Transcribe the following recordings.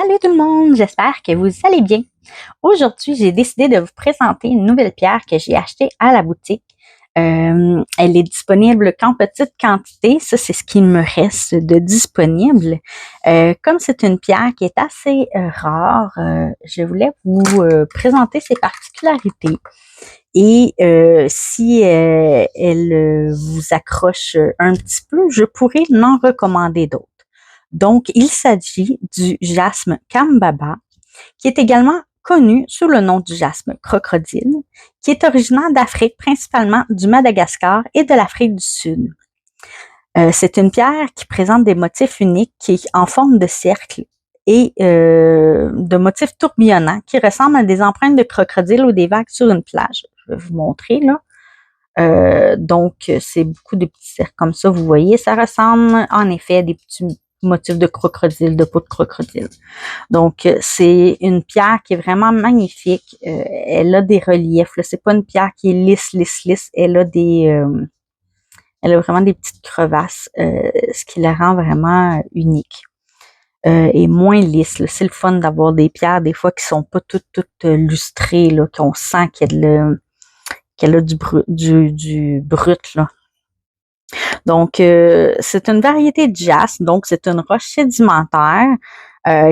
Salut tout le monde, j'espère que vous allez bien. Aujourd'hui, j'ai décidé de vous présenter une nouvelle pierre que j'ai achetée à la boutique. Elle est disponible qu'en petite quantité, ça c'est ce qu'il me reste de disponible. Comme c'est une pierre qui est assez rare, je voulais vous présenter ses particularités. Et si elle vous accroche un petit peu, je pourrais en recommander d'autres. Donc, il s'agit du jasme Kambaba, qui est également connu sous le nom du jasme crocodile, qui est originaire d'Afrique, principalement du Madagascar et de l'Afrique du Sud. C'est une pierre qui présente des motifs uniques qui est en forme de cercle et de motifs tourbillonnants qui ressemblent à des empreintes de crocodile ou des vagues sur une plage. Je vais vous montrer là. Donc, c'est beaucoup de petits cercles comme ça, vous voyez. Ça ressemble en effet à des petits motifs de crocodile, de peau de crocodile. Donc, c'est une pierre qui est vraiment magnifique. Elle a des reliefs. C'est pas une pierre qui est lisse. Elle a vraiment des petites crevasses, ce qui la rend vraiment unique. Et moins lisse. C'est le fun d'avoir des pierres, des fois, qui sont pas toutes lustrées, là, qu'on sent qu'elle a du brut, là. Donc, c'est une variété de jaspe, donc c'est une roche sédimentaire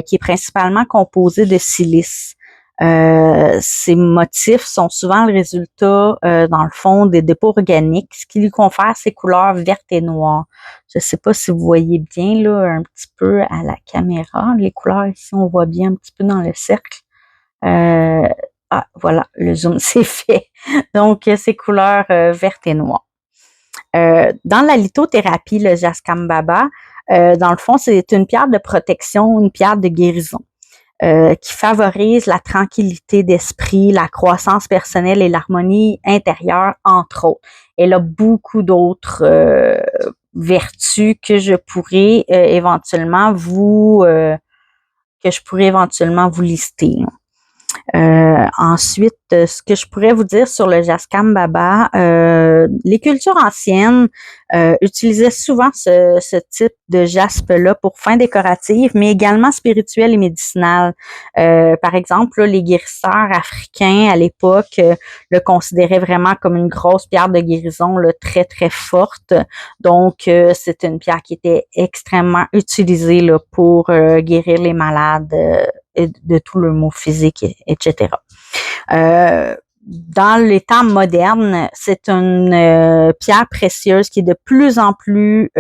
qui est principalement composée de silice. Ces motifs sont souvent le résultat, dans le fond, des dépôts organiques, ce qui lui confère ses couleurs vertes et noires. Je ne sais pas si vous voyez bien là un petit peu à la caméra. Les couleurs ici, on voit bien un petit peu dans le cercle. Voilà, le zoom s'est fait. Donc, ces couleurs vertes et noires. Dans la lithothérapie, le jasme Kambaba, dans le fond, c'est une pierre de protection, une pierre de guérison, qui favorise la tranquillité d'esprit, la croissance personnelle et l'harmonie intérieure, entre autres. Elle a beaucoup d'autres vertus que je pourrais éventuellement vous lister. Ensuite, ce que je pourrais vous dire sur le jaspe Kambaba, les cultures anciennes utilisaient souvent ce type de jaspe-là pour fins décoratives, mais également spirituelles et médicinales. Par exemple, là, les guérisseurs africains à l'époque le considéraient vraiment comme une grosse pierre de guérison là, très, très forte. Donc, c'est une pierre qui était extrêmement utilisée là, pour guérir les malades de tout le mot physique, etc. Dans les temps modernes, c'est une pierre précieuse qui est de plus en plus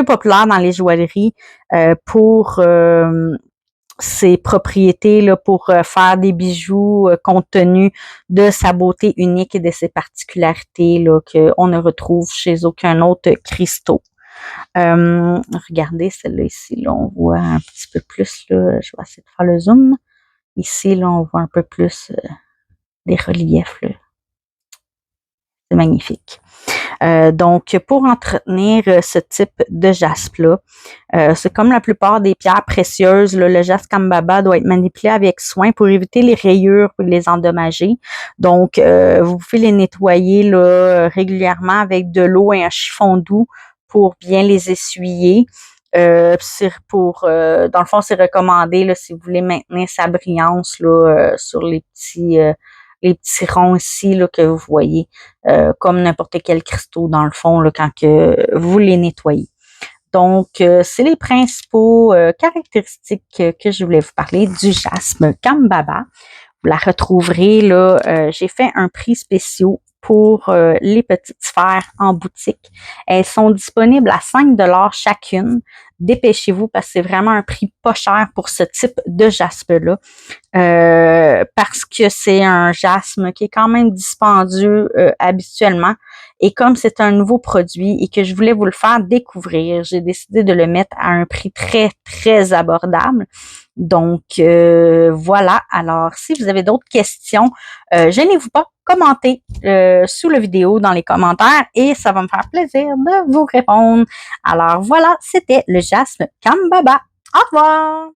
populaire dans les joailleries pour ses propriétés là, pour faire des bijoux compte tenu de sa beauté unique et de ses particularités là, qu'on ne retrouve chez aucun autre cristaux. Regardez celle-là ici, là, on voit un petit peu plus, là, je vais essayer de faire le zoom. Ici, là, on voit un peu plus des reliefs, là. C'est magnifique. Donc, pour entretenir ce type de jaspe-là, c'est comme la plupart des pierres précieuses, là, le jaspe Kambaba doit être manipulé avec soin pour éviter les rayures et les endommager. Donc, vous pouvez les nettoyer là, régulièrement avec de l'eau et un chiffon doux pour bien les essuyer. Dans le fond, c'est recommandé là, si vous voulez maintenir sa brillance là, sur les petits ronds ici là, que vous voyez, comme n'importe quel cristaux dans le fond là, quand que vous les nettoyez. Donc, c'est les principaux caractéristiques que je voulais vous parler du jasme Kambaba. Vous la retrouverez là, j'ai fait un prix spécial pour les petites sphères en boutique. Elles sont disponibles à 5$ chacune. Dépêchez-vous parce que c'est vraiment un prix pas cher pour ce type de jaspe-là. Parce que c'est un jasme qui est quand même dispendieux habituellement. Et comme c'est un nouveau produit et que je voulais vous le faire découvrir, j'ai décidé de le mettre à un prix très, très abordable. Donc, voilà. Alors, si vous avez d'autres questions, gênez-vous pas, commentez sous la vidéo dans les commentaires et ça va me faire plaisir de vous répondre. Alors, voilà, c'était le jasme Kambaba. Au revoir!